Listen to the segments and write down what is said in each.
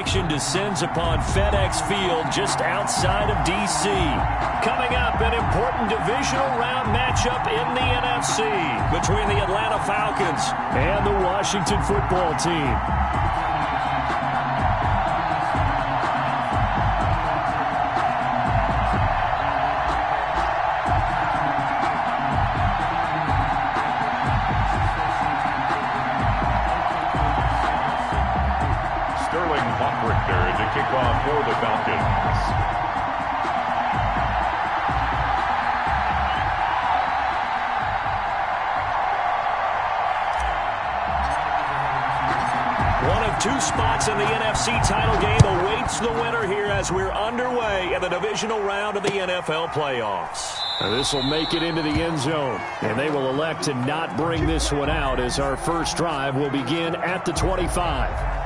action descends upon FedEx Field just outside of D.C. Coming up, an important divisional round matchup in the NFC between the Atlanta Falcons and the Washington football team. To kick off for the Falcons. One of two spots in the NFC title game awaits the winner here as we're underway in the divisional round of the NFL playoffs. This will make it into the end zone, and they will elect to not bring this one out as our first drive will begin at the 25.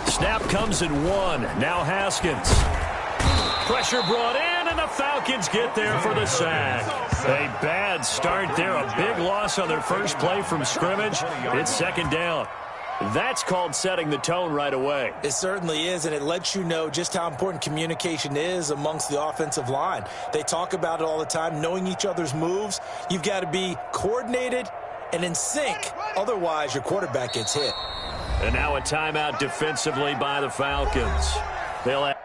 Snap comes in one. Now Haskins. Pressure brought in, and the Falcons get there for the sack. A bad start there. A big loss on their first play from scrimmage. It's second down. That's called setting the tone right away. It certainly is, and it lets you know just how important communication is amongst the offensive line. They talk about it all the time, knowing each other's moves. You've got to be coordinated and in sync. Otherwise, your quarterback gets hit. And now a timeout defensively by the Falcons. They'll have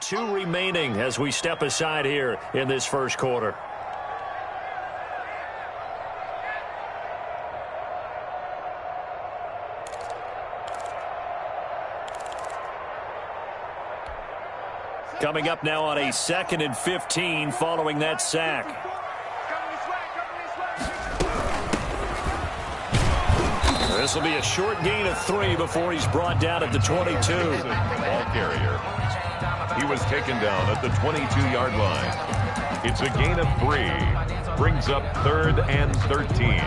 two remaining as we step aside here in this first quarter. Coming up now on a 2nd and 15 following that sack. This will be a short gain of 3 before he's brought down at the 22. Ball carrier. He was taken down at the 22-yard line. It's a gain of 3. Brings up 3rd and 13.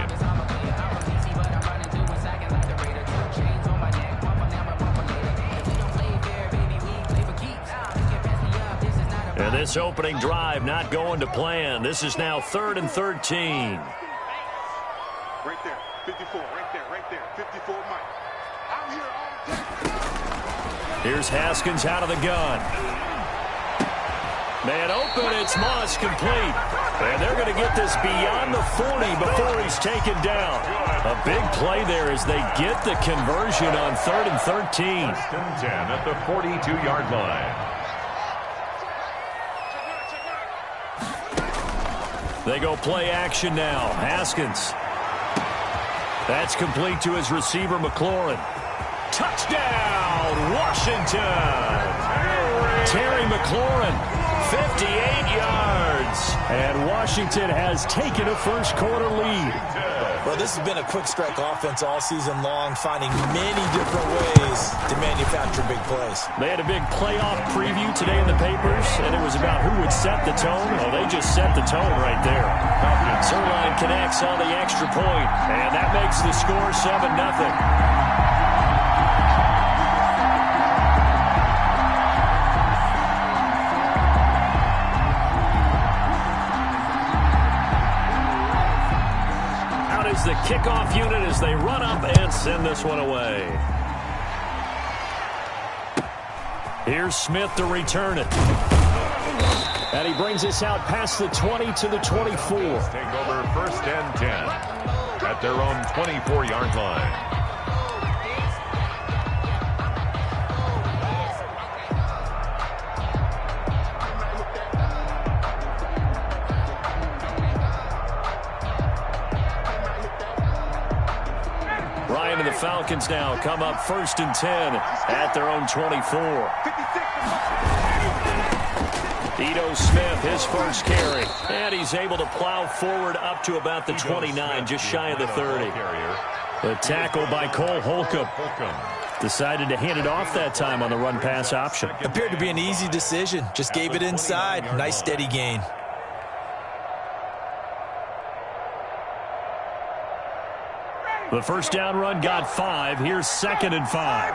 And this opening drive not going to plan. This is now 3rd and 13. Right there, 54, right there, 54, Mike. I'm here all day. Here's Haskins out of the gun. Man open, it's Moss complete. And they're going to get this beyond the 40 before he's taken down. A big play there as they get the conversion on 3rd and 13. 1st and 10 at the 42-yard line. They go play action now. Haskins. That's complete to his receiver, McLaurin. Touchdown, Washington. Terry McLaurin, 58 yards. And Washington has taken a first quarter lead. Well, this has been a quick strike offense all season long, finding many different ways to manufacture big plays. They had a big playoff preview today in the papers, and it was about who would set the tone. Well, they just set the tone right there. connects on the extra point, and that makes the score 7-0. Is the kickoff unit as they run up and send this one away. Here's Smith to return it. And he brings us out past the 20 to the 24. Take over 1st and 10 at their own 24-yard line. And the Falcons now come up 1st and 10 at their own 24. Ito Smith, his first carry. And he's able to plow forward up to about the 29, just shy of the 30. The tackle by Cole Holcomb. Decided to hand it off that time on the run-pass option. Appeared to be an easy decision. Just gave it inside. Nice steady gain. The first down run got 5. Here's 2nd and 5.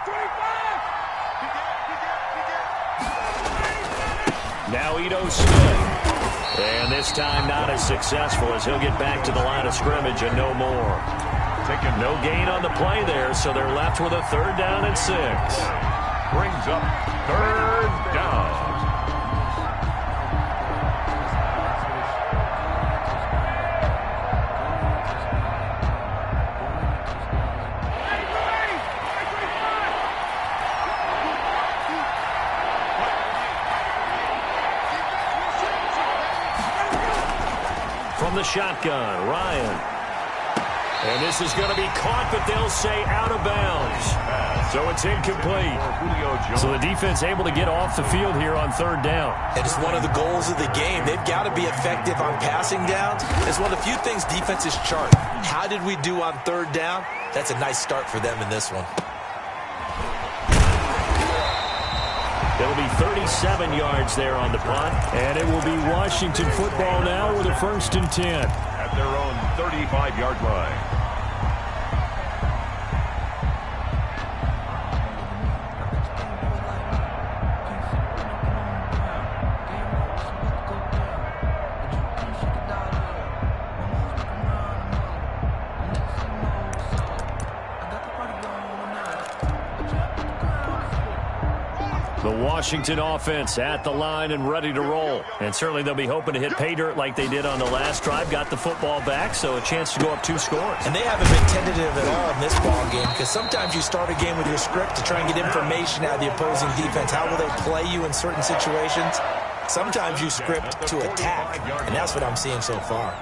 Now Ito Smith. And this time not as successful as he'll get back to the line of scrimmage and no more. Taking no gain on the play there, so they're left with a 3rd down and 6. Brings up 3rd down. From the shotgun, Ryan. And this is going to be caught, but they'll say out of bounds. So it's incomplete. So the defense able to get off the field here on 3rd down. It's one of the goals of the game. They've got to be effective on passing downs. It's one of the few things defenses chart. How did we do on 3rd down? That's a nice start for them in this one. It'll be 37 yards there on the punt. And it will be Washington football now with a 1st and 10. At their own 35-yard line. The Washington offense at the line and ready to roll. And certainly they'll be hoping to hit pay dirt like they did on the last drive. Got the football back, so a chance to go up 2 scores. And they haven't been tentative at all in this ball game, because sometimes you start a game with your script to try and get information out of the opposing defense. How will they play you in certain situations? Sometimes you script to attack, and that's what I'm seeing so far.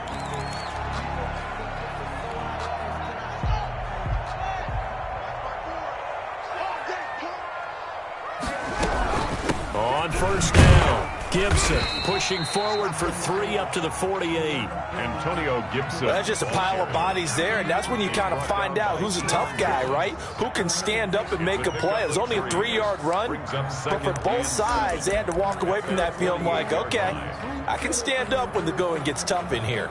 On 1st down, Gibson pushing forward for 3 up to the 48. Antonio Gibson. That's just a pile of bodies there, and that's when you kind of find out who's a tough guy, right? Who can stand up and make a play. It was only a 3-yard run, but for both sides, they had to walk away from that feeling like, okay, I can stand up when the going gets tough in here.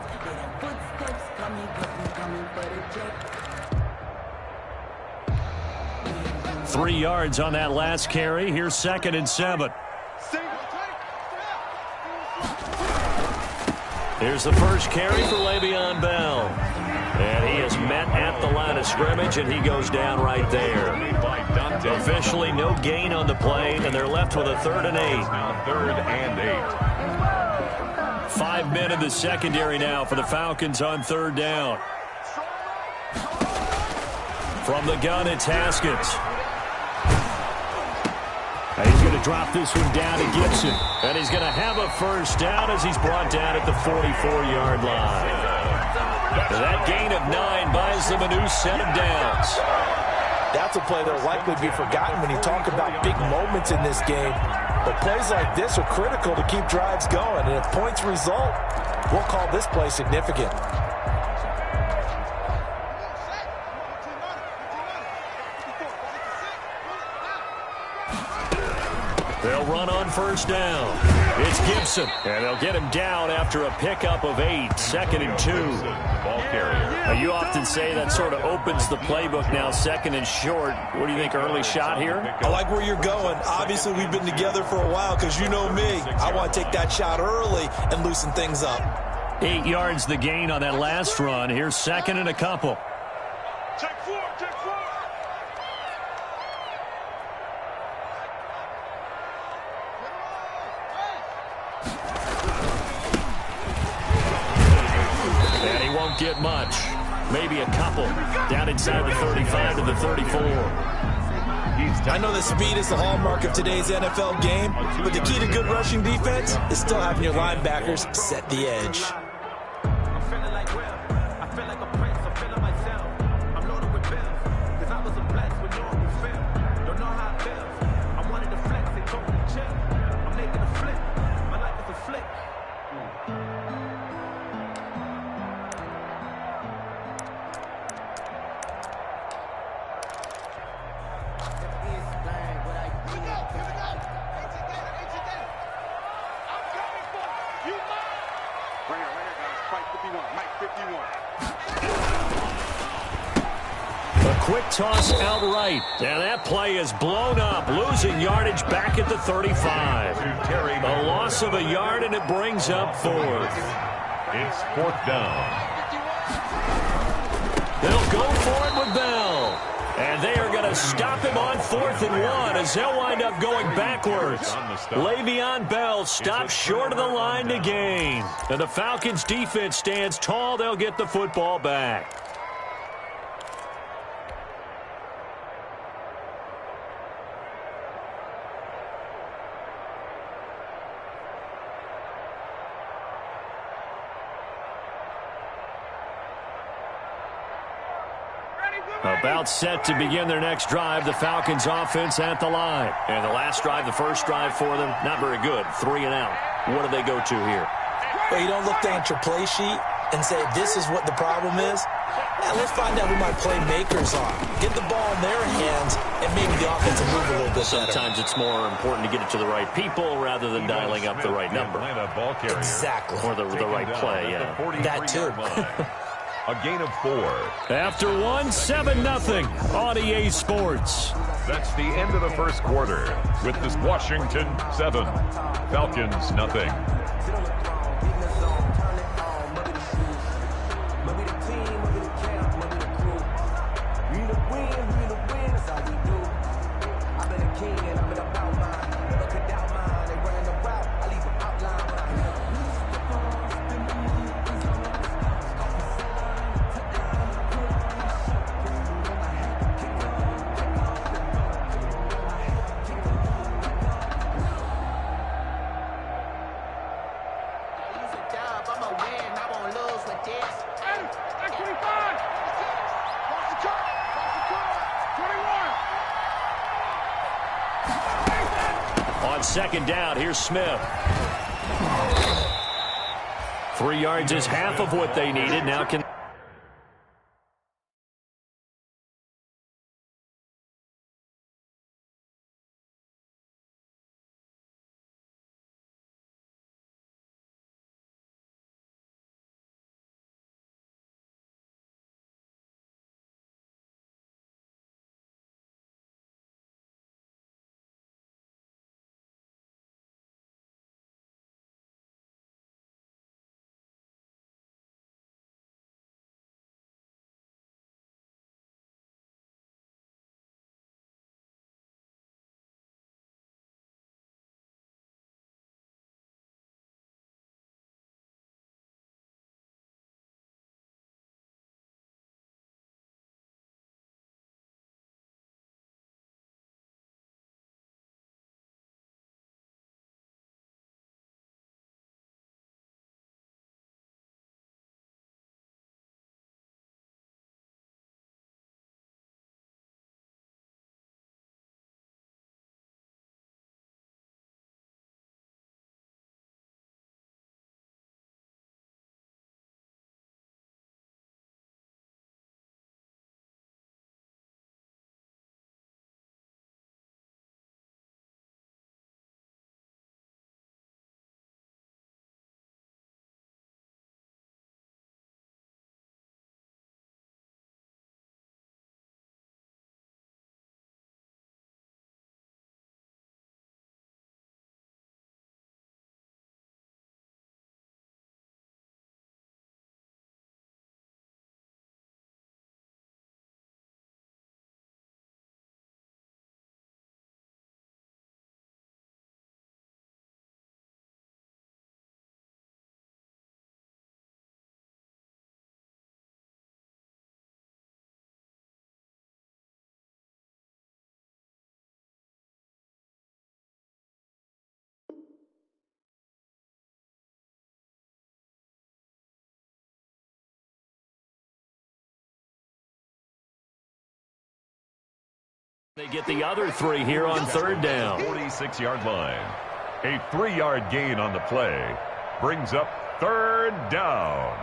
Three yards on that last carry. Here's 2nd and 7. Here's the first carry for Le'Veon Bell. And he is met at the line of scrimmage, and he goes down right there. Officially no gain on the play, and they're left with a 3rd and 8. 3rd and 8. 5 men in the secondary now for the Falcons on 3rd down. From the gun, it's Haskins. He's going to drop this one down to Gibson. And he's going to have a 1st down as he's brought down at the 44-yard line. And that gain of 9 buys them a new set of downs. That's a play that will likely be forgotten when you talk about big moments in this game. But plays like this are critical to keep drives going. And if points result, we'll call this play significant. They'll run on first down. It's Gibson, and they'll get him down after a pickup of 8, 2nd and 2. Ball carrier. Now, you often say that sort of opens the playbook now, 2nd and short. What do you think, early shot here? I like where you're going. Obviously, we've been together for a while because you know me. I want to take that shot early and loosen things up. 8 yards the gain on that last run. Here's 2nd and a couple. Take 4, take 4. And he won't get much. Maybe a couple. Down inside the 35 to the 34. I know that speed is the hallmark of today's NFL game, but the key to good rushing defense is still having your linebackers set the edge. Quick toss outright, and that play is blown up, losing yardage back at the 35. A loss of a yard, and it brings up 4th. It's 4th down. They'll go for it with Bell. And they are going to stop him on 4th and 1 as they'll wind up going backwards. Le'Veon Bell stops short of the line to gain. And the Falcons' defense stands tall. They'll get the football back. About set to begin their next drive, the Falcons offense at the line. And the last drive, the first drive for them, not very good. 3 and out. What do they go to here? Well, you don't look down at your play sheet and say, this is what the problem is. Yeah, let's find out who my playmakers are. Get the ball in their hands, and maybe the offense will move a little bit better. Sometimes it's more important to get it to the right people rather than dialing up the right number. Ball carrier. Exactly. Or the right play, yeah. That too. A gain of 4. After 1, 7-0 on EA Sports. That's the end of the first quarter with this Washington 7, Falcons nothing. On 2nd down, here's Smith. 3 yards is half of what they needed. Now can They get the other 3 here on 3rd down. 46-yard line. A 3-yard gain on the play brings up 3rd down.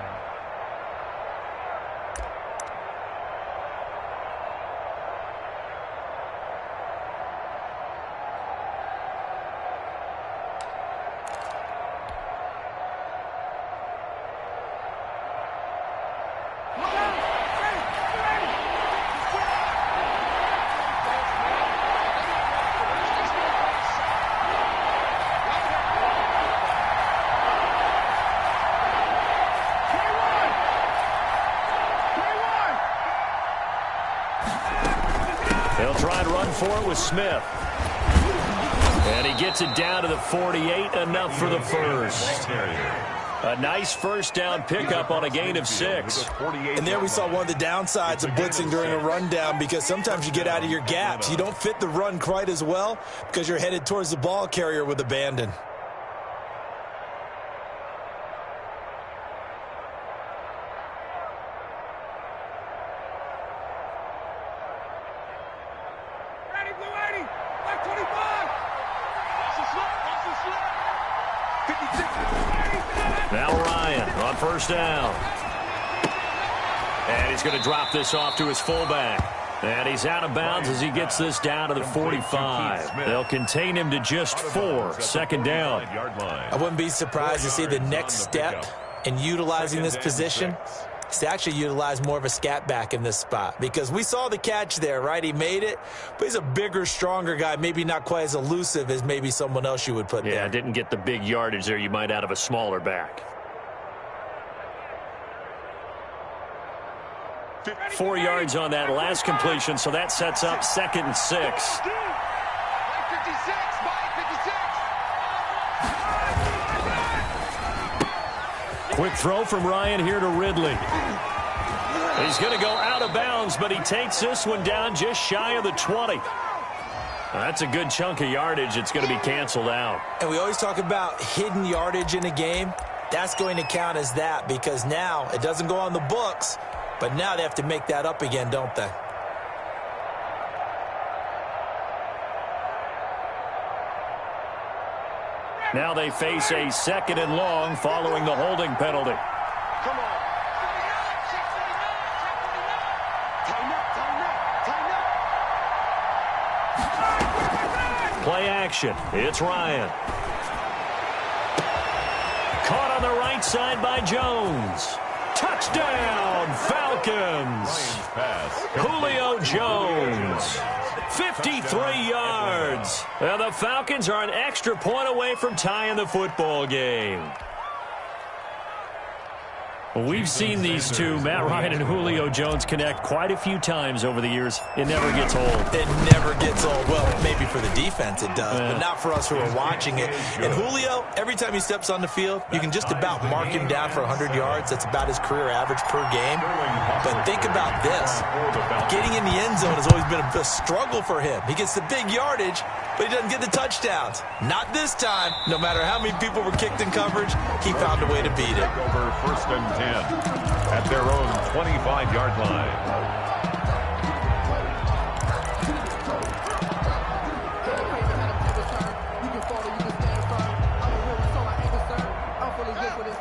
They'll try and run for it with Smith. And he gets it down to the 48, enough for the first. A nice first down pickup on a gain of 6. And there we saw one of the downsides of blitzing during a rundown, because sometimes you get out of your gaps. You don't fit the run quite as well because you're headed towards the ball carrier with abandon. Now Ryan on first down. And he's going to drop this off to his fullback. And he's out of bounds as he gets this down to the 45. They'll contain him to just 4, 2nd down. I wouldn't be surprised to see the next step in utilizing this position is to actually utilize more of a scat back in this spot, because we saw the catch there, right? He made it, but he's a bigger, stronger guy, maybe not quite as elusive as maybe someone else you would put there. Yeah, didn't get the big yardage there you might out of a smaller back. 4 yards on that last completion, so that sets up 2nd and 6. Quick throw from Ryan here to Ridley. He's going to go out of bounds, but he takes this one down just shy of the 20. That's a good chunk of yardage. It's going to be canceled out. And we always talk about hidden yardage in a game. That's going to count as that, because now it doesn't go on the books, but now they have to make that up again, don't they? Now they face a 2nd and long following the holding penalty. Come on. Play action. It's Ryan. Caught on the right side by Jones. Touchdown, Falcons. Julio Jones. 53 yards. And the Falcons are an extra point away from tying the football game. We've seen these two, Matt Ryan and Julio Jones, connect quite a few times over the years. It never gets old. It never gets old. Well, maybe for the defense it does, but not for us who are watching it. And Julio, every time he steps on the field, you can just about mark him down for 100 yards. That's about his career average per game. But think about this. Getting in the end zone has always been a struggle for him. He gets the big yardage, but he doesn't get the touchdowns. Not this time. No matter how many people were kicked in coverage, he found a way to beat it. Over 1st and 10 at their own 25-yard line.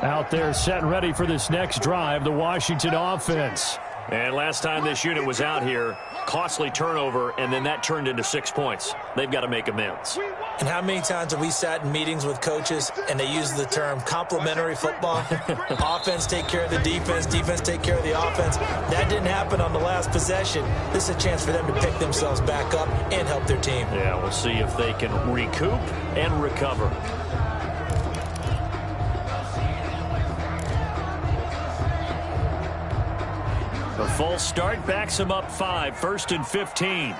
Out there set and ready for this next drive, the Washington offense. And last time this unit was out here, costly turnover, and then that turned into 6 points. They've got to make amends. And how many times have we sat in meetings with coaches and they use the term complementary football? Offense take care of the defense, defense take care of the offense. That didn't happen on the last possession. This is a chance for them to pick themselves back up and help their team. Yeah, we'll see if they can recoup and recover. The false start backs him up 5, 1st and 15.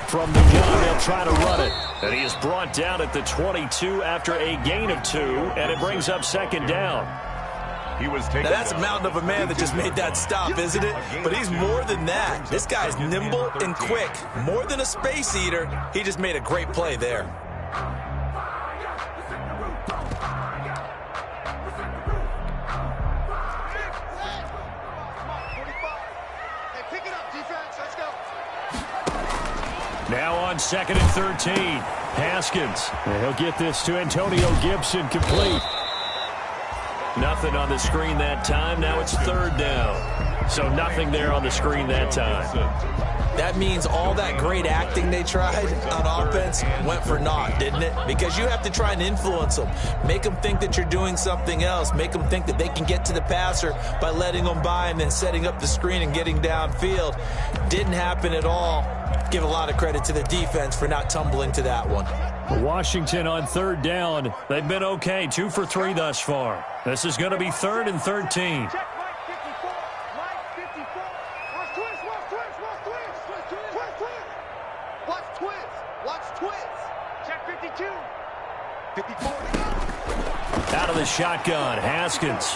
From the gun, they'll try to run it. And he is brought down at the 22 after a gain of 2, and it brings up 2nd down. He was taken now, that's a mountain of a man that just made that stop, isn't it? But he's more than that. This guy's nimble and quick. More than a space eater, he just made a great play there. Hey, pick it up, D. Now on 2nd and 13. Haskins. And he'll get this to Antonio Gibson complete. Nothing on the screen that time. Now it's 3rd down. So nothing there on the screen that time. That means all that great acting they tried on offense went for naught, didn't it? Because you have to try and influence them. Make them think that you're doing something else. Make them think that they can get to the passer by letting them by and then setting up the screen and getting downfield. Didn't happen at all. Give a lot of credit to the defense for not tumbling to that one. Washington on 3rd down. They've been okay. 2 for 3 thus far. This is going to be 3rd and 13. Out of the shotgun, Haskins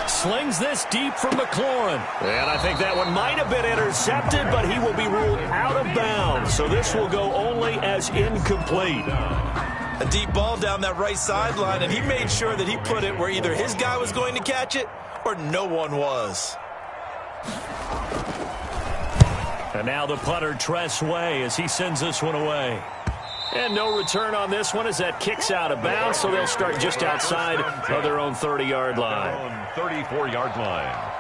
slings this deep from McLaurin. And I think that one might have been intercepted, but he will be ruled out of bounds. So this will go only as incomplete. A deep ball down that right sideline, and he made sure that he put it where either his guy was going to catch it or no one was. And now the punter, Tress Way, as he sends this one away. And no return on this one as that kicks out of bounds, so they'll start just outside of their own 30-yard line. 34-yard line.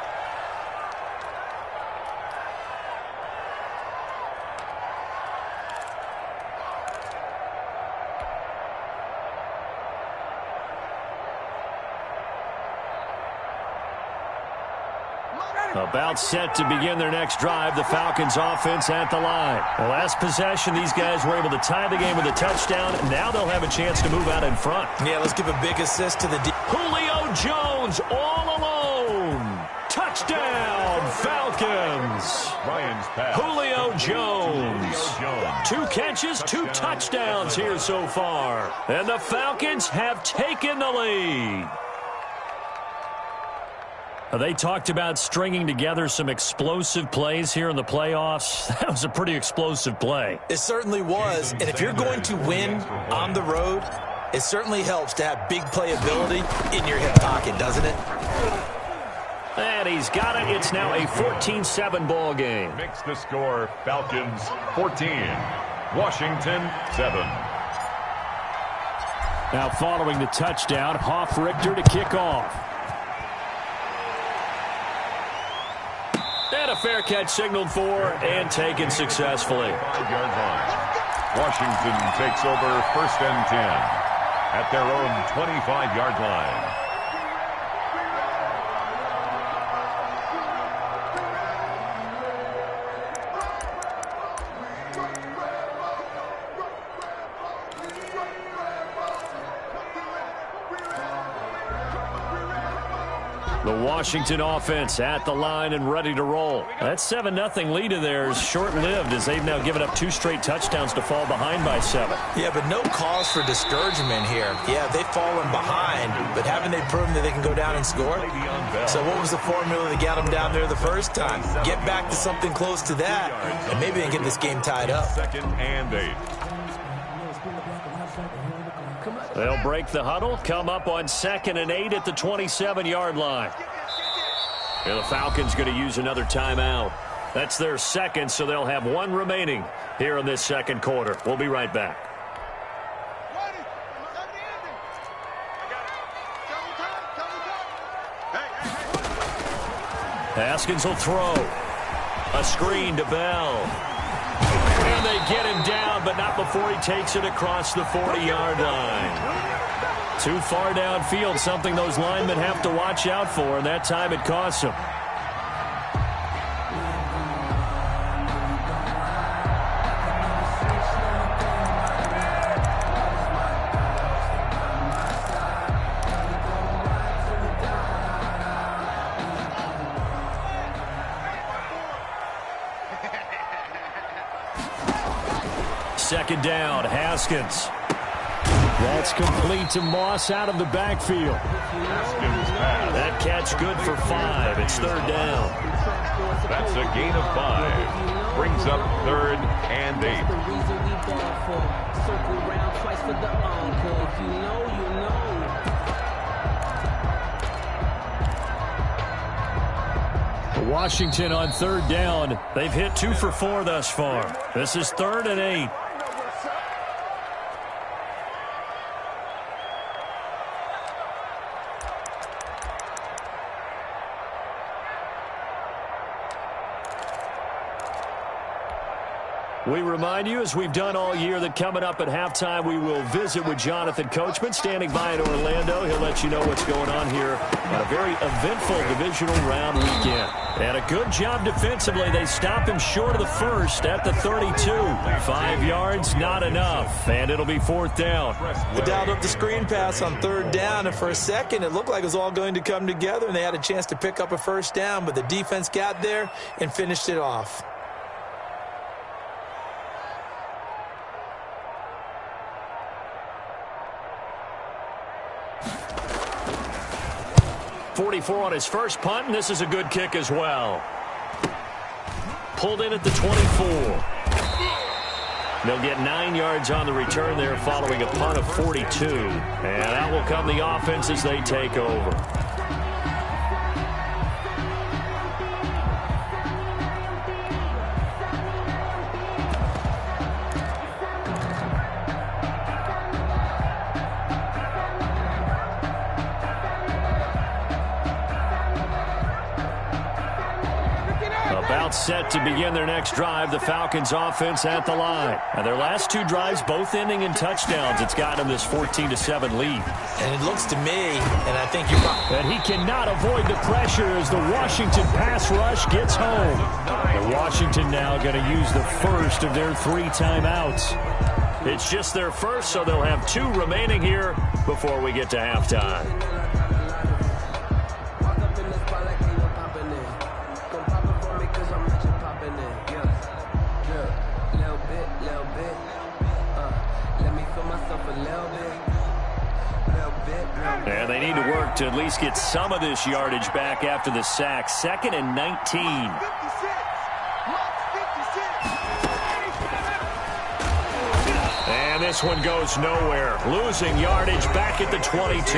About set to begin their next drive, the Falcons offense at the line. The last possession, these guys were able to tie the game with a touchdown. Now they'll have a chance to move out in front. Yeah, let's give a big assist to the Julio Jones all alone. Touchdown, Falcons. Ryan's pass. Julio Jones. 2 catches, 2 touchdowns here so far. And the Falcons have taken the lead. They talked about stringing together some explosive plays here in the playoffs. That was a pretty explosive play. It certainly was. And if you're going to win on the road, it certainly helps to have big playability in your hip pocket, doesn't it? And he's got it. It's now a 14-7 ball game. Makes the score Falcons 14, Washington 7. Now following the touchdown, Hoff-Richter to kick off. And a fair catch signaled for and taken successfully. 5-yard line. Washington takes over 1st and 10 at their own 25-yard line. The Washington offense at the line and ready to roll. That 7-0 lead of theirs short-lived as they've now given up 2 straight touchdowns to fall behind by 7. Yeah, but no cause for discouragement here. Yeah, they've fallen behind, but haven't they proven that they can go down and score? So what was the formula to get them down there the first time? Get back to something close to that, and maybe they can get this game tied up. 2nd and 8. They'll break the huddle, come up on 2nd and 8 at the 27-yard line. And the Falcons going to use another timeout. That's their 2nd, so they'll have 1 remaining here in this 2nd quarter. We'll be right back. Haskins will throw. A screen to Bell. And they get him down, but not before he takes it across the 40-yard line. Too far downfield, something those linemen have to watch out for, and that time it costs them. Second down, Haskins. That's complete to Moss out of the backfield. That catch good for 5. It's 3rd down. That's a gain of 5. Brings up 3rd and 8. Circle round twice for the encore. If you know, you know. Washington on third down. They've hit 2 for 4 thus far. This is 3rd and 8. We remind you, as we've done all year, that coming up at halftime, we will visit with Jonathan Coachman, standing by in Orlando. He'll let you know what's going on here on a very eventful divisional round weekend. And a good job defensively. They stop him short of the first at the 32. 5 yards, not enough. And it'll be 4th down. They dialed up the screen pass on 3rd down, and for a second, it looked like it was all going to come together, and they had a chance to pick up a 1st down, but the defense got there and finished it off. 44 on his first punt, and this is a good kick as well. Pulled in at the 24. They'll get 9 yards on the return there following a punt of 42. And out will come the offense as they take over. Set to begin their next drive, the Falcons offense at the line. And their last 2 drives both ending in touchdowns. It's got them this 14-7 lead. And it looks to me, and I think you're right, that he cannot avoid the pressure as the Washington pass rush gets home. And Washington now going to use the first of their 3 timeouts. It's just their first, so they'll have 2 remaining here before we get to halftime. And they need to work to at least get some of this yardage back after the sack. 2nd and 19. And this one goes nowhere. Losing yardage back at the 22.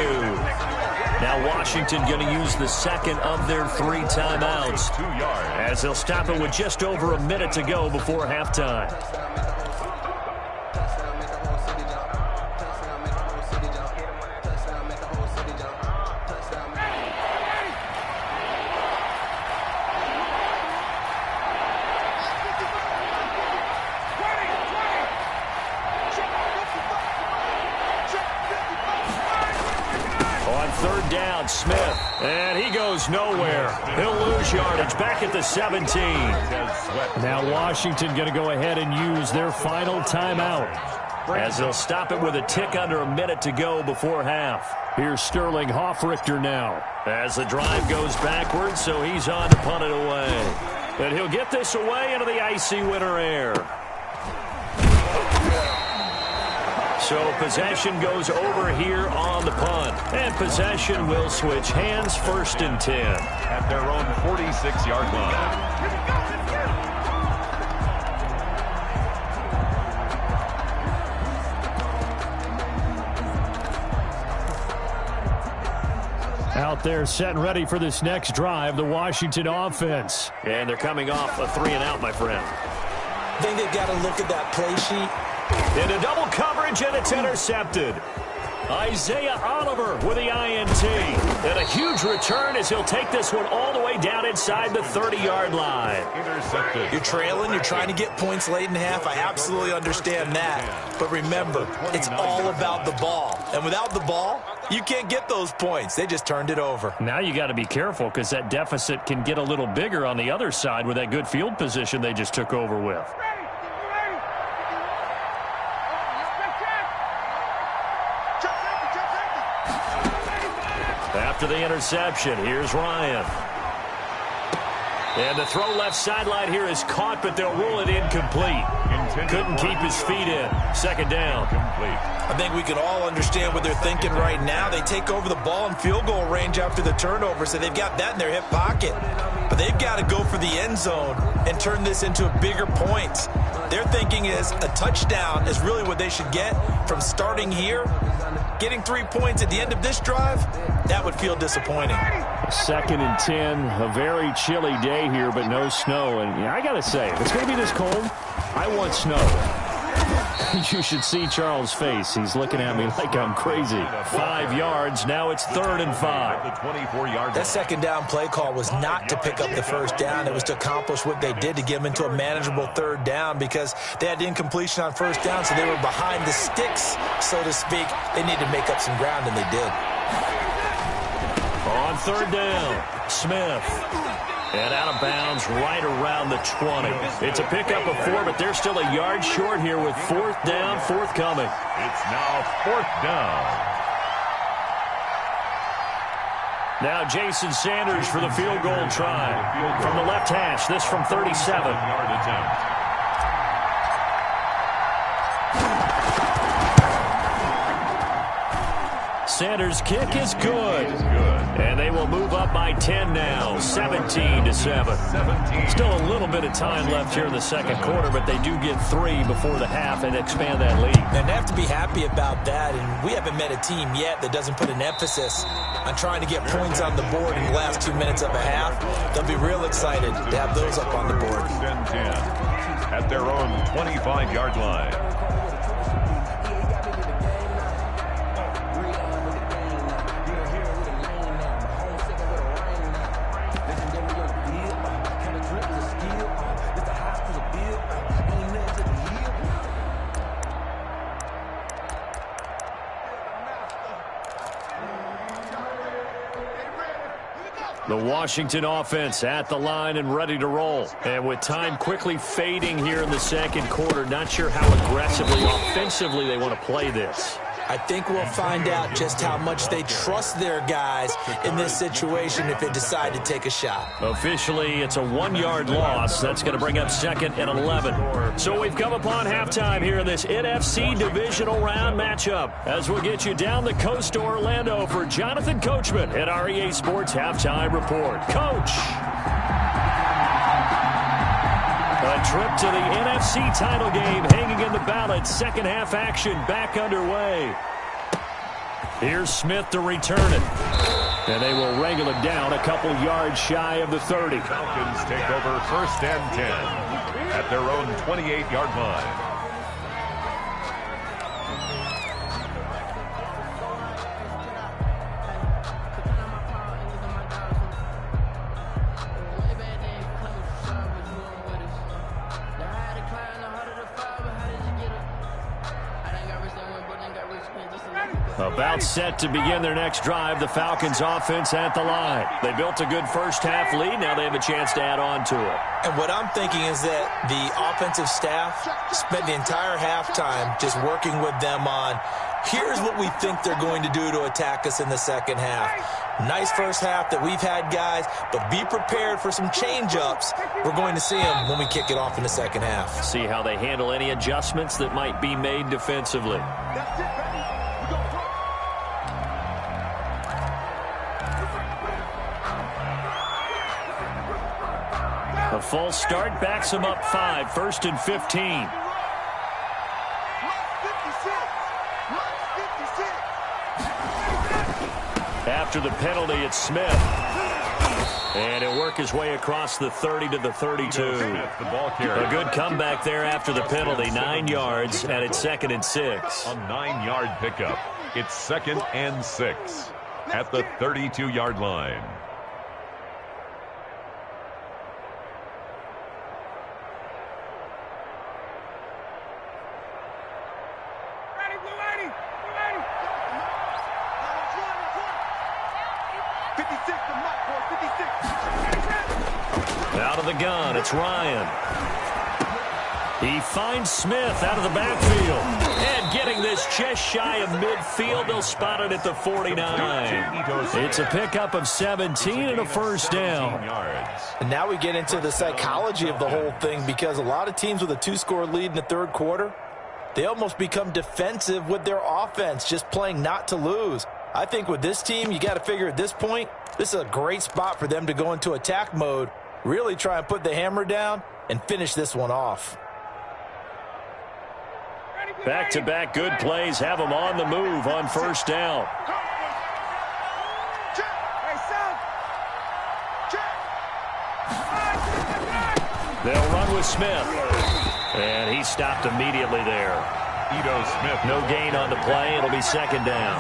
Now Washington going to use the second of their 3 timeouts, as they'll stop it with just over a minute to go before halftime. Smith, and he goes nowhere. He'll lose yardage back at the 17. Now Washington going to go ahead and use their final timeout, as they'll stop it with a tick under a minute to go before half. Here's Sterling Hoffrichter now, as the drive goes backwards, so he's on to punt it away. And he'll get this away into the icy winter air. So possession goes over here on the punt. And possession will switch hands, 1st and 10. At their own 46-yard line. Out there set and ready for this next drive, the Washington offense. And they're coming off a 3-and-out, my friend. I think they've got to look at that play sheet. Into double coverage, and it's intercepted. Isaiah Oliver with the INT. And a huge return as he'll take this one all the way down inside the 30-yard line. Intercepted. You're trailing. You're trying to get points late in half. I absolutely understand that. But remember, it's all about the ball. And without the ball, you can't get those points. They just turned it over. Now you got to be careful, because that deficit can get a little bigger on the other side with that good field position they just took over with. After the interception, here's Ryan. And the throw left sideline here is caught, but they'll rule it incomplete. Couldn't keep his feet in. 2nd down. I think we can all understand what they're thinking right now. They take over the ball in field goal range after the turnover, so they've got that in their hip pocket. But they've got to go for the end zone and turn this into a bigger points. Their thinking is a touchdown is really what they should get from starting here getting 3 points at the end of this drive, that would feel disappointing. 2nd and 10, a very chilly day here, but no snow. And I got to say, if it's going to be this cold, I want snow. You should see Charles' face. He's looking at me like I'm crazy. 5 yards. Now it's 3rd and 5. The 24-yard That second down play call was not to pick up the first down. It was to accomplish what they did to get them into a manageable 3rd down because they had incompletion on 1st down, so they were behind the sticks, so to speak. They needed to make up some ground, and they did. On 3rd down, Smith. And out of bounds right around the 20. It's a pickup of 4, but they're still a yard short here with 4th down forthcoming. It's now 4th down. Now Jason Sanders for the field goal try. From the left hash, this from 37. Yard attempt. Sanders' kick is good. And they will move up by 10 now, 17-7. Still a little bit of time left here in the second quarter, but they do get 3 before the half and expand that lead. And they have to be happy about that, and we haven't met a team yet that doesn't put an emphasis on trying to get points on the board in the last 2 minutes of a half. They'll be real excited to have those up on the board. 1st and 10 at their own 25-yard line. The Washington offense at the line and ready to roll. And with time quickly fading here in the second quarter, not sure how aggressively, offensively they want to play this. I think we'll find out just how much they trust their guys in this situation if they decide to take a shot. Officially, it's a 1-yard loss. That's going to bring up 2nd and 11. So we've come upon halftime here in this NFC divisional round matchup. As we'll get you down the coast to Orlando for Jonathan Coachman at our EA Sports Halftime Report. Coach! A trip to the NFC title game hanging in the balance. Second half action back underway. Here's Smith to return it. And they will wrangle it down a couple yards shy of the 30. Falcons take over 1st and 10 at their own 28-yard line. About set to begin their next drive, the Falcons offense at the line. They built a good first half lead. Now they have a chance to add on to it. And what I'm thinking is that the offensive staff spent the entire halftime just working with them on, here's what we think they're going to do to attack us in the second half. Nice first half that we've had, guys, but be prepared for some change-ups. We're going to see them when we kick it off in the second half. See how they handle any adjustments that might be made defensively. A false start backs them up 5, 1st and 15. After the penalty, it's Smith. And he'll work his way across the 30 to the 32. A good comeback there after the penalty, 9 yards, and it's 2nd and 6. A 9-yard pickup. It's 2nd and 6 at the 32-yard line. Out of the gun, it's Ryan. He finds Smith out of the backfield. And getting this just shy of midfield, they'll spot it at the 49. It's a pickup of 17 and a first down. And now we get into the psychology of the whole thing, because a lot of teams with a 2-score lead in the third quarter, they almost become defensive with their offense, just playing not to lose. I think with this team, you got to figure at this point, this is a great spot for them to go into attack mode, really try and put the hammer down and finish this one off. Ready, Back-to-back good plays have them on the move on first down. They'll run with Smith. And he stopped immediately there. Smith. No gain on the play. It'll be second down.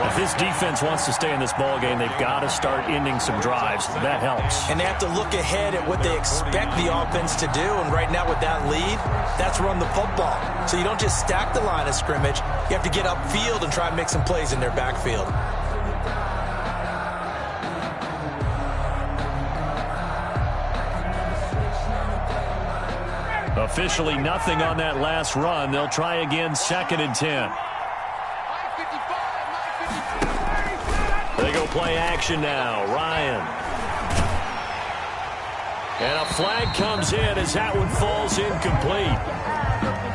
If this defense wants to stay in this ball game, they've got to start ending some drives. That helps. And they have to look ahead at what they expect the offense to do. And right now with that lead, that's run the football. So you don't just stack the line of scrimmage. You have to get upfield and try and make some plays in their backfield. Officially nothing on that last run. They'll try again, 2nd and 10. They go play action now. Ryan. And a flag comes in as that one falls incomplete.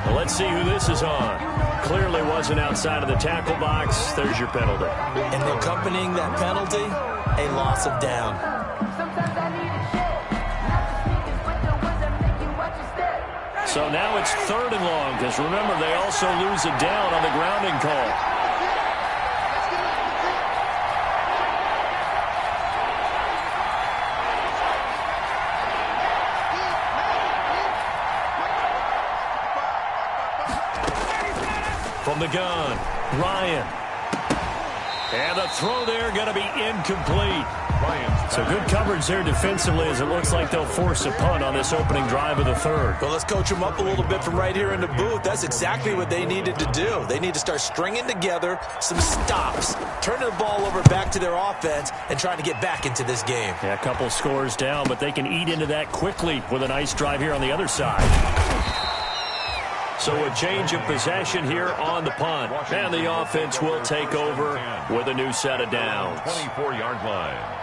Well, let's see who this is on. Clearly wasn't outside of the tackle box. There's your penalty. And accompanying that penalty, a loss of down. So now it's 3rd and long, because remember, they also lose a down on the grounding call. From the gun, Ryan. And the throw there going to be incomplete. So good coverage there defensively, as it looks like they'll force a punt on this opening drive of the 3rd. Well, let's coach them up a little bit from right here in the booth. That's exactly what they needed to do. They need to start stringing together some stops, turning the ball over back to their offense, and trying to get back into this game. Yeah, a couple scores down, but they can eat into that quickly with a nice drive here on the other side. So a change of possession here on the punt. And the offense will take over with a new set of downs. 24-yard line.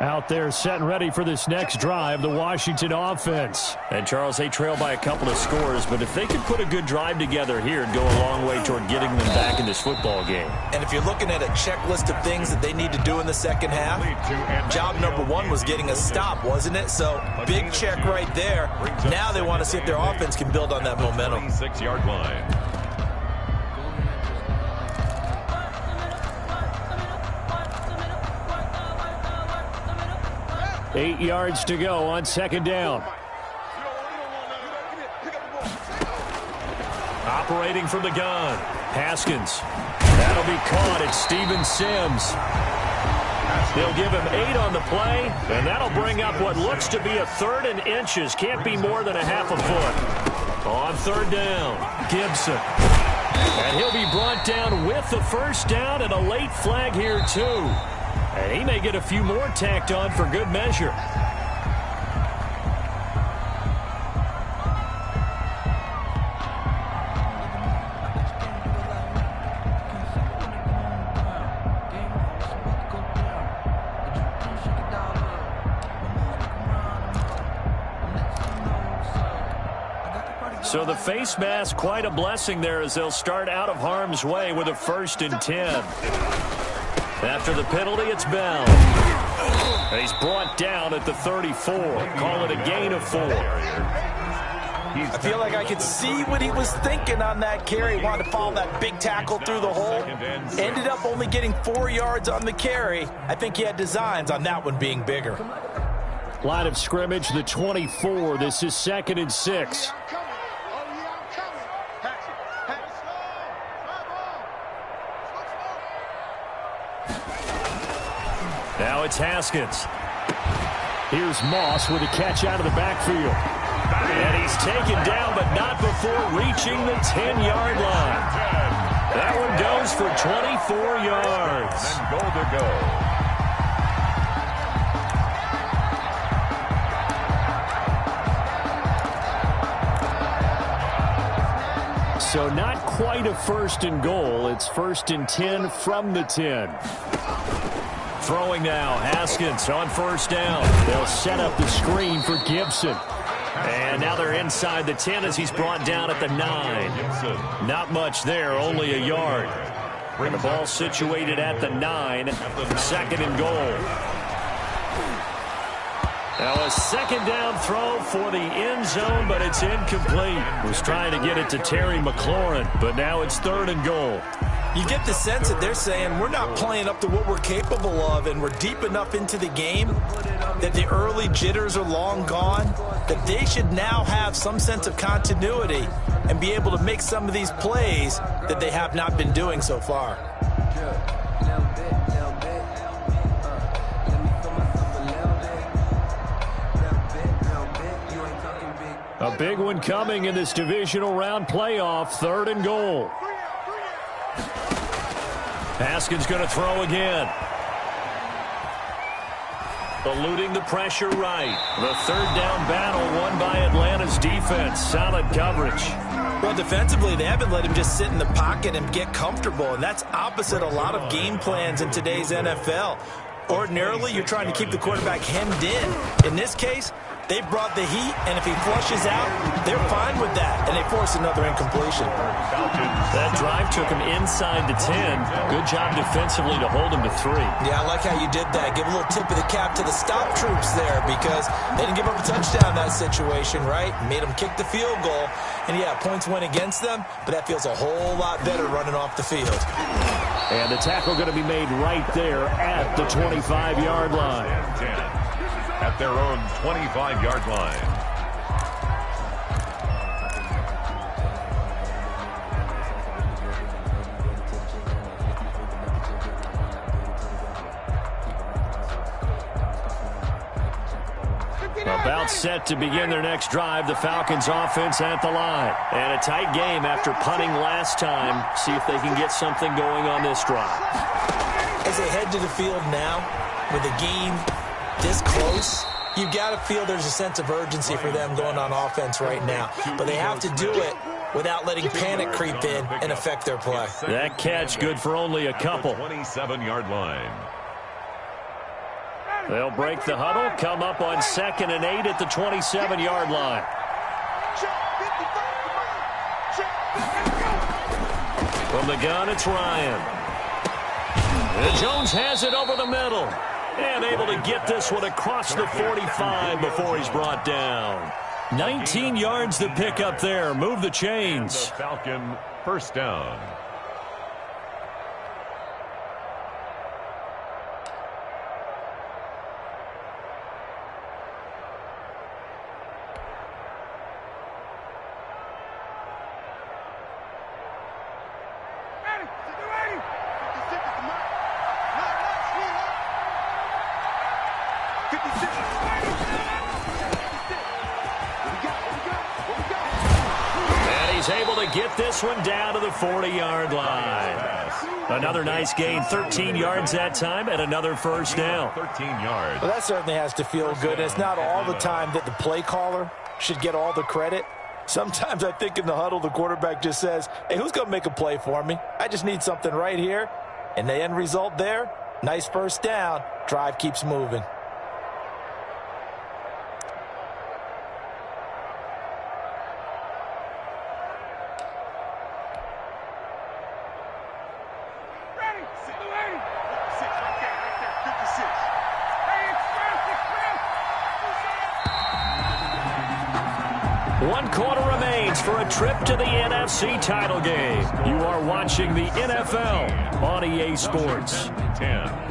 Out there set and ready for this next drive, the Washington offense. And, Charles, they trail by a couple of scores, but if they could put a good drive together here, it'd go a long way toward getting them back in this football game. And if you're looking at a checklist of things that they need to do in the second half, job number 1 was getting a stop, wasn't it? So, big check right there. Now they want to see if their offense can build on that momentum. 6-yard line. 8 yards to go on 2nd down. Operating from the gun. Haskins. That'll be caught. It's Steven Sims. They'll give him 8 on the play, and that'll bring up what looks to be a 3rd and inches. Can't be more than a half a foot. On 3rd down, Gibson. And he'll be brought down with the first down and a late flag here, too. And he may get a few more tacked on for good measure. So the face mask, quite a blessing there as they'll start out of harm's way with a 1st and 10. After the penalty, it's Bell. And he's brought down at the 34. Call it a gain of 4. I feel like I could see what he was thinking on that carry. He wanted to follow that big tackle through the hole. Ended up only getting 4 yards on the carry. I think he had designs on that one being bigger. Line of scrimmage, the 24. This is 2nd and 6. Now it's Haskins. Here's Moss with a catch out of the backfield. And he's taken down, but not before reaching the 10-yard line. That one goes for 24 yards. And goal to go. So not quite a 1st and goal. It's 1st and 10 from the 10. Throwing now, Haskins on 1st down. They'll set up the screen for Gibson. And now they're inside the 10 as he's brought down at the 9. Not much there, only a yard. And the ball situated at the 9. Second and goal. Now a second down throw for the end zone, but it's incomplete. Was trying to get it to Terry McLaurin, but now it's third and goal. You get the sense that they're saying we're not playing up to what we're capable of, and we're deep enough into the game that the early jitters are long gone, that they should now have some sense of continuity and be able to make some of these plays that they have not been doing so far. A big one coming in this divisional round playoff, third and goal. Haskins going to throw again. Eluding the pressure right. The third down battle won by Atlanta's defense. Solid coverage. Well, defensively, they haven't let him just sit in the pocket and get comfortable, and that's opposite a lot of game plans in today's NFL. Ordinarily, you're trying to keep the quarterback hemmed in. In this case, they brought the heat, and if he flushes out, they're fine with that, and they force another incompletion. That drive took him inside the 10. Good job defensively to hold him to 3. Yeah, I like how you did that. Give a little tip of the cap to the stop troops there, because they didn't give up a touchdown in that situation, right? Made them kick the field goal, and yeah, points went against them, but that feels a whole lot better running off the field. And the tackle going to be made right there at the 25-yard line. At their own 25-yard line. About set to begin their next drive, the Falcons offense at the line. And a tight game after punting last time. See if they can get something going on this drive. As they head to the field now, with a game this close, you've got to feel there's a sense of urgency for them going on offense right now. But they have to do it without letting panic creep in and affect their play. That catch good for only a couple. 27-yard line. They'll break the huddle, come up on 2nd and 8 at the 27-yard line. From the gun, it's Ryan. And Jones has it over the middle. And able to get this one across the 45 before he's brought down. 19 yards to pick up there. Move the chains. The Falcon first down. Get this one down to the 40-yard line. Another nice gain, 13 yards that time, and another first down. 13 yards. Well, that certainly has to feel good. It's not all the time that the play caller should get all the credit. Sometimes I think in the huddle, the quarterback just says, hey, who's going to make a play for me? I just need something right here. And the end result there, nice first down. Drive keeps moving. One quarter remains for a trip to the NFC title game. You are watching the NFL on EA Sports. 10.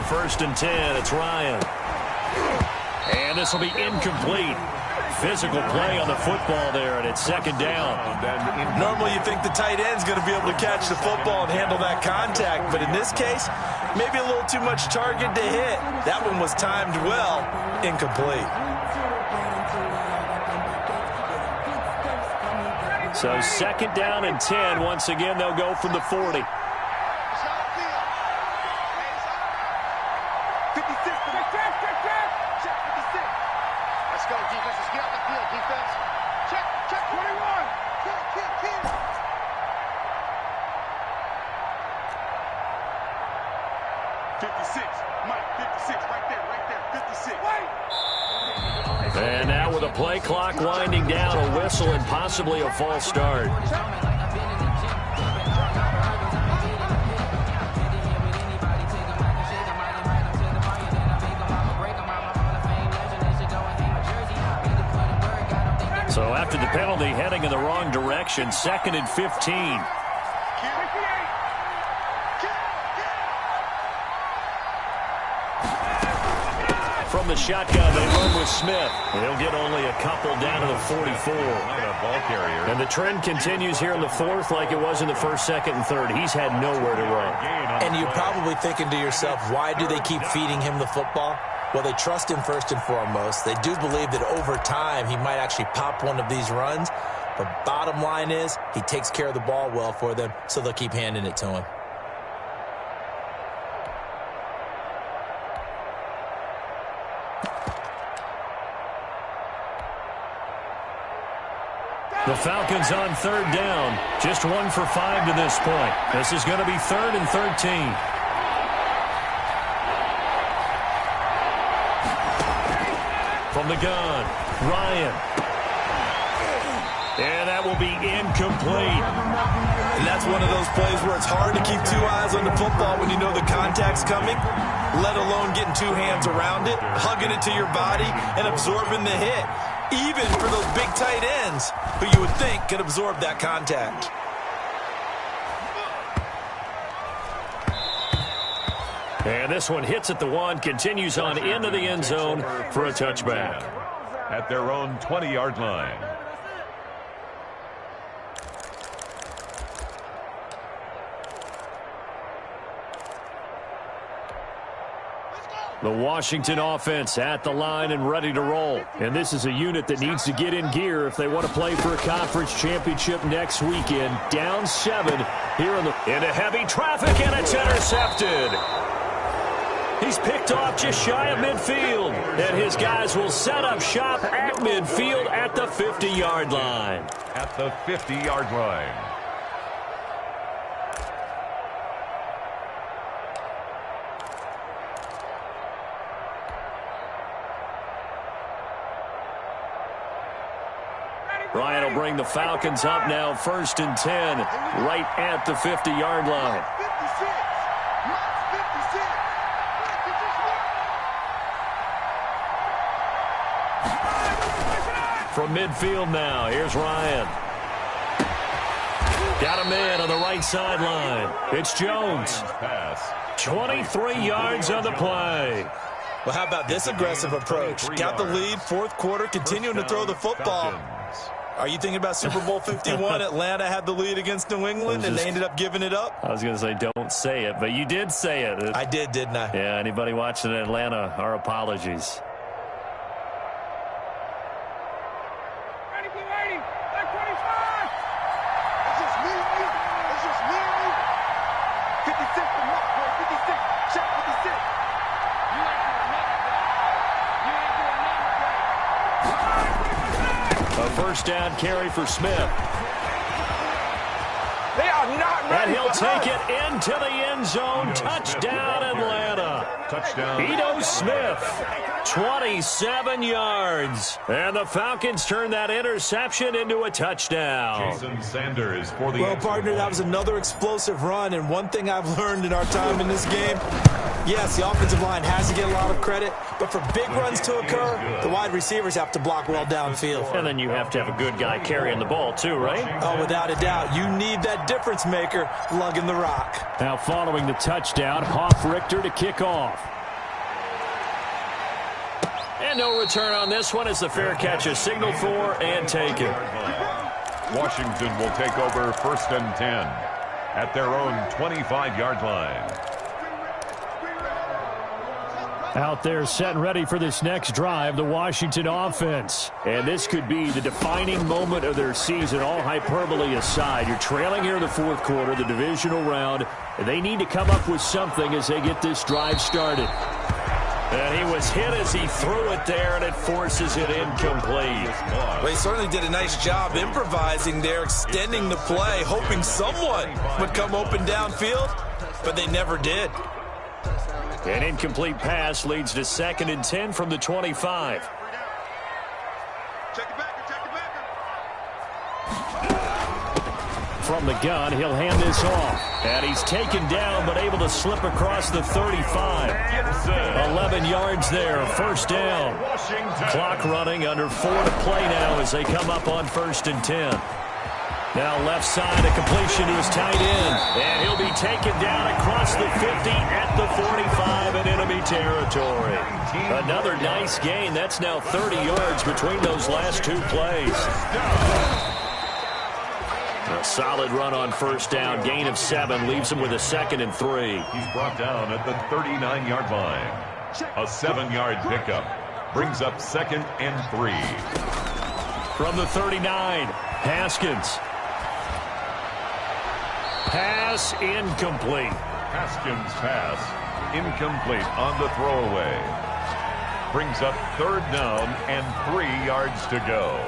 First and 10, it's Ryan. And this will be incomplete. Physical play on the football there, and it's second down. Normally you think the tight end's going to be able to catch the football and handle that contact, but in this case, maybe a little too much target to hit. That one was timed well, incomplete. So second down and 10. Once again, they'll go from the 40. Let's go, defense. Let's get out the field, defense. Check 21. Kid. 56. Mike, 56. Right there. 56. Wait. And now with a play clock winding down, a whistle and possibly a false start. So after the penalty, heading in the wrong direction, 2nd and 15. From the shotgun, they run with Smith. He'll get only a couple down to the 44. Ball carrier. And the trend continues here in the 4th like it was in the 1st, 2nd, and 3rd. He's had nowhere to run. And you're probably thinking to yourself, why do they keep feeding him the football? Well, they trust him first and foremost. They do believe that over time he might actually pop one of these runs. But bottom line is he takes care of the ball well for them, so they'll keep handing it to him. The Falcons on 3rd down. Just 1 for 5 to this point. This is going to be 3rd and 13. From the gun, Ryan. And that will be incomplete. And that's one of those plays where it's hard to keep 2 eyes on the football when you know the contact's coming, let alone getting 2 hands around it, hugging it to your body, and absorbing the hit. Even for those big tight ends who you would think could absorb that contact. And this one hits at the 1, continues on into the end zone for a touchback. At their own 20-yard line. The Washington offense at the line and ready to roll. And this is a unit that needs to get in gear if they want to play for a conference championship next weekend. Down 7 here into heavy traffic, and it's intercepted. He's picked off just shy of midfield. And his guys will set up shop at midfield at the 50-yard line. At the 50-yard line. Ryan will bring the Falcons up now, 1st and 10, right at the 50-yard line. 56. From midfield now, here's Ryan. Got him in on the right sideline. It's Jones. 23 yards on the play. Well, how about this aggressive approach? Got the lead, 4th quarter, continuing to throw the football. Are you thinking about Super Bowl 51? Atlanta had the lead against New England, and they ended up giving it up? I was going to say don't say it, but you did say it. I did, didn't I? Yeah, anybody watching Atlanta, our apologies. Ready, blue 80. Like 25. It's just me and you. It's just me and you. 56 for Mark, boy. 56. Check 56. You ain't doing nothing, bro. You ain't doing nothing, bro. A 1st down carry for Smith. They are not And ready. he'll take it into the end zone. Touchdown, Atlanta. Touchdown. Ito Smith, 27 yards. And the Falcons turn that interception into a touchdown. Jason Sanders for the Well, partner, that was another explosive run, and one thing I've learned in our time in this game, yes, the offensive line has to get a lot of credit, but for big runs to occur, the wide receivers have to block well downfield. And then you have to have a good guy carrying the ball too, right? Oh, without a doubt, you need that difference maker lugging the rock. Now following the touchdown, Hoff-Richter to kick off. And no return on this one as the fair catch is signaled for and taken. Washington will take over 1st and 10 at their own 25-yard line. Out there set and ready for this next drive, the Washington offense. And this could be the defining moment of their season, all hyperbole aside. You're trailing here in the 4th quarter, the divisional round, and they need to come up with something as they get this drive started. And he was hit as he threw it there, and it forces it incomplete. Well, he certainly did a nice job improvising there, extending the play, hoping someone would come open downfield, but they never did. An incomplete pass leads to 2nd and 10 from the 25. From the gun, he'll hand this off. And he's taken down, but able to slip across the 35. 11 yards there, 1st down. Clock running, under 4 to play now as they come up on 1st and 10. Now left side, a completion to his tight end. And he'll be taken down across the 50 at the 45 in enemy territory. Another nice gain. That's now 30 yards between those last 2 plays. A solid run on 1st down. Gain of 7 leaves him with a 2nd and 3. He's brought down at the 39-yard line. A 7-yard pickup brings up 2nd and 3. From the 39, Haskins. Pass incomplete. Haskins' pass incomplete on the throwaway. Brings up 3rd down and 3 yards to go.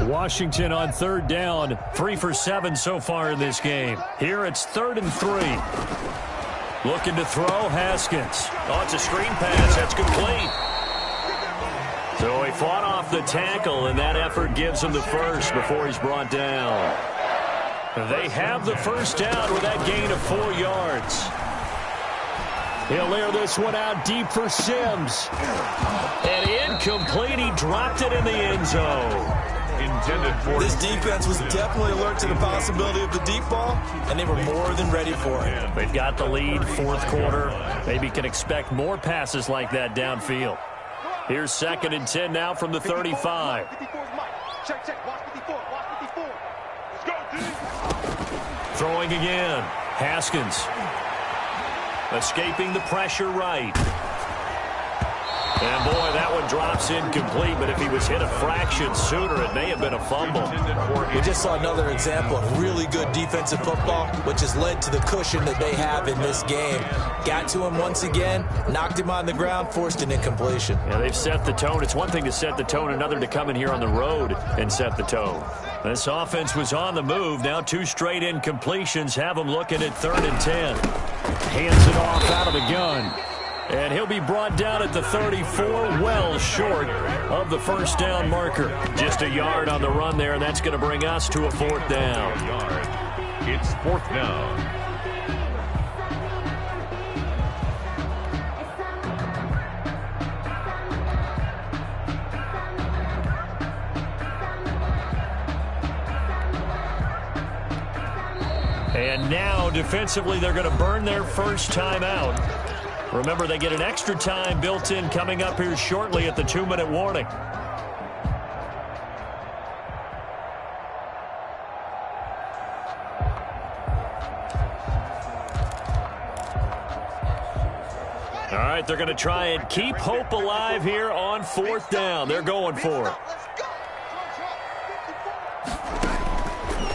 Washington on 3rd down, 3 for 7 so far in this game. Here it's 3rd and 3. Looking to throw, Haskins. Oh, it's a screen pass. That's complete. So he fought off the tackle, and that effort gives him the first before he's brought down. They have the 1st down with that gain of 4 yards. He'll air this one out deep for Sims. And incomplete. He dropped it in the end zone. Intended for this defense was definitely alert to the possibility of the deep ball, and they were more than ready for it. They've got the lead, 4th quarter. Maybe can expect more passes like that downfield. Here's 2nd and 10 now from the 35. Throwing again. Haskins. Escaping the pressure right. And, boy, that one drops incomplete, but if he was hit a fraction sooner, it may have been a fumble. We just saw another example of really good defensive football, which has led to the cushion that they have in this game. Got to him once again, knocked him on the ground, forced an incompletion. Yeah, they've set the tone. It's one thing to set the tone, another to come in here on the road and set the tone. This offense was on the move. Now 2 straight incompletions have them looking at 3rd and 10. Hands it off out of the gun. And he'll be brought down at the 34, well short of the 1st down marker. Just a yard on the run there, and that's going to bring us to a 4th down. It's 4th down. And now, defensively, they're going to burn their first time out. Remember, they get an extra time built in coming up here shortly at the 2-minute warning. All right, they're going to try and keep hope alive here on 4th down. They're going for it.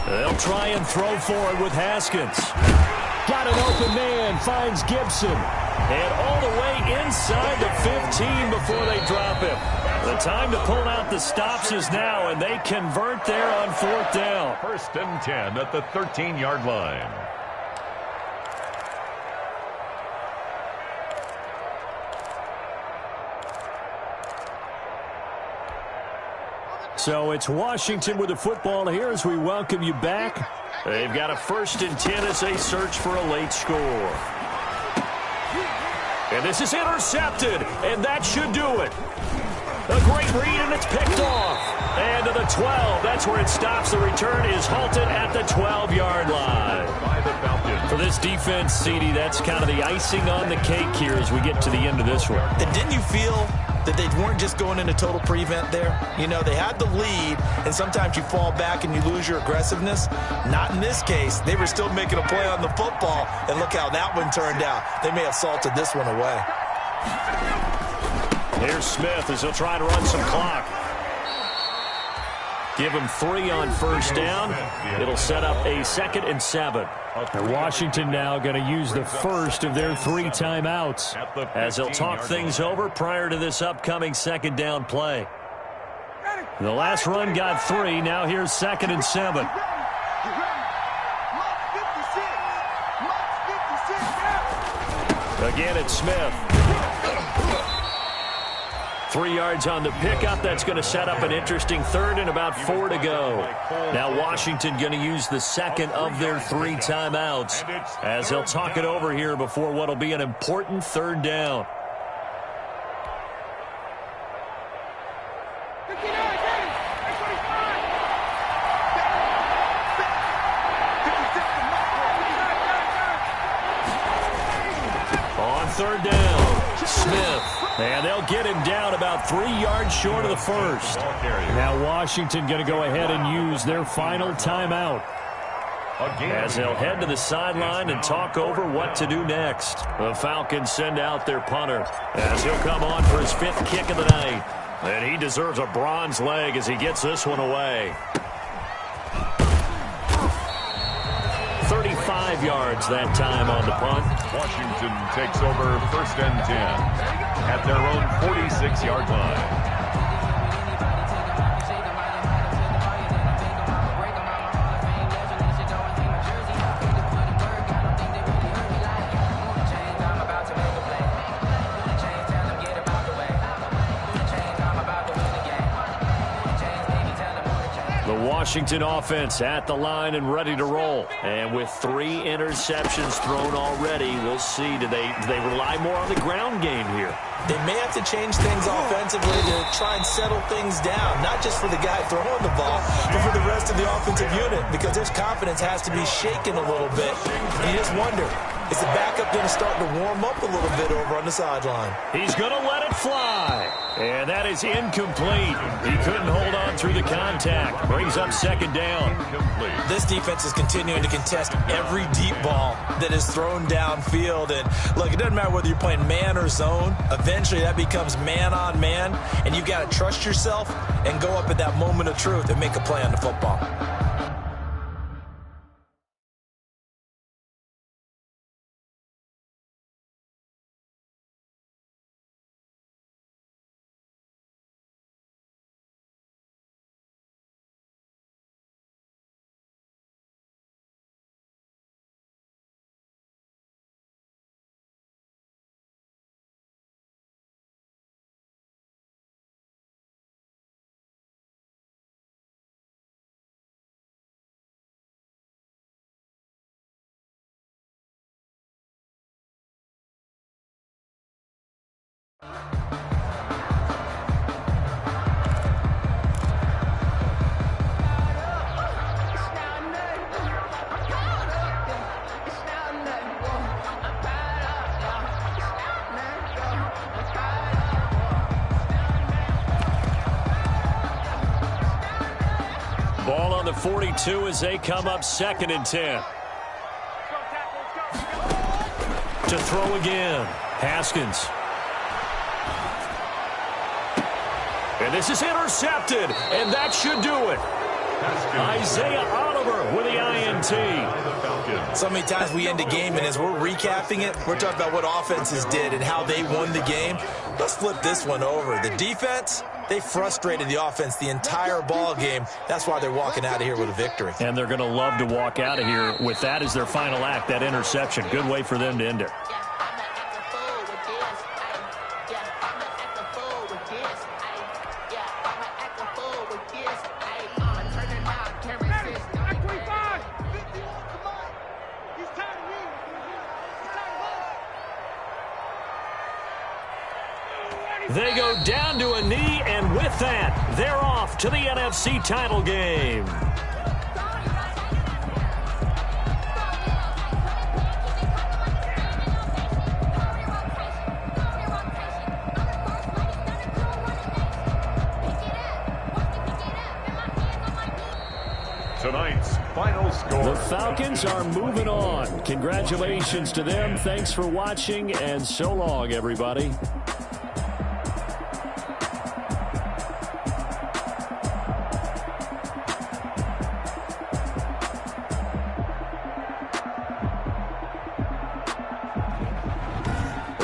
They'll try and throw for it with Haskins. Got an open man, finds Gibson. And all the way inside the 15 before they drop him. The time to pull out the stops is now, and they convert there on 4th down. 1st and 10 at the 13-yard line. So it's Washington with the football here as we welcome you back. They've got a 1st and 10 as they search for a late score. And this is intercepted, and that should do it. A great read, and it's picked off. And to the 12, that's where it stops. The return is halted at the 12-yard line. By the Falcons. For this defense, CD, that's kind of the icing on the cake here as we get to the end of this one. And didn't you feel that they weren't just going into total prevent there? You know, they had the lead, and sometimes you fall back and you lose your aggressiveness. Not in this case. They were still making a play on the football, and look how that one turned out. They may have salted this one away. Here's Smith as he'll try to run some clock. Give him 3 on first down. It'll set up a 2nd and 7. And Washington now going to use the first of their 3 timeouts as they'll talk things over prior to this upcoming 2nd down play. The last run got 3. Now here's 2nd and 7. Again, it's Smith. 3 yards on the pickup. That's going to set up an interesting 3rd and about 4 to go. Now Washington going to use the 2nd of their 3 timeouts as they'll talk it over here before what will be an important 3rd down. On 3rd down, Smith. And they'll get him down about 3 yards short of the first. Now Washington going to go ahead and use their final timeout as they'll head to the sideline and talk over what to do next. The Falcons send out their punter as he'll come on for his 5th kick of the night. And he deserves a bronze leg as he gets this one away. 35 yards that time on the punt. Washington takes over 1st and 10 at their own 46-yard line. Washington offense at the line and ready to roll. And with 3 interceptions thrown already, we'll see. Do they rely more on the ground game here? They may have to change things offensively to try and settle things down, not just for the guy throwing the ball, but for the rest of the offensive unit, because their confidence has to be shaken a little bit. And you just wonder, is the backup going to start to warm up a little bit over on the sideline? He's going to let it fly. And that is incomplete. He couldn't hold on through the contact. Brings up 2nd down. This defense is continuing to contest every deep ball that is thrown downfield. And look, it doesn't matter whether you're playing man or zone. Eventually that becomes man on man. And you've got to trust yourself and go up at that moment of truth and make a play on the football. Ball on the 42 as they come up 2nd and 10. To throw again, Haskins. And this is intercepted, and that should do it. Isaiah Oliver with the INT. So many times we end a game, and as we're recapping it, we're talking about what offenses did and how they won the game. Let's flip this one over. The defense, they frustrated the offense the entire ball game. That's why they're walking out of here with a victory. And they're going to love to walk out of here with that as their final act, that interception. Good way for them to end it. They go down to a knee, and with that, they're off to the NFC title game. Tonight's final score. The Falcons are moving on. Congratulations to them. Thanks for watching, and so long, everybody.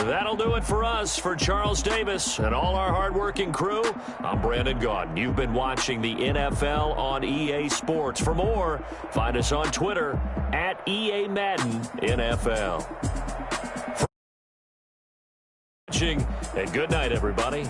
That'll do it for us. For Charles Davis and all our hardworking crew, I'm Brandon Gaudin. You've been watching the NFL on EA Sports. For more, find us on Twitter at EA Madden NFL. And good night, everybody.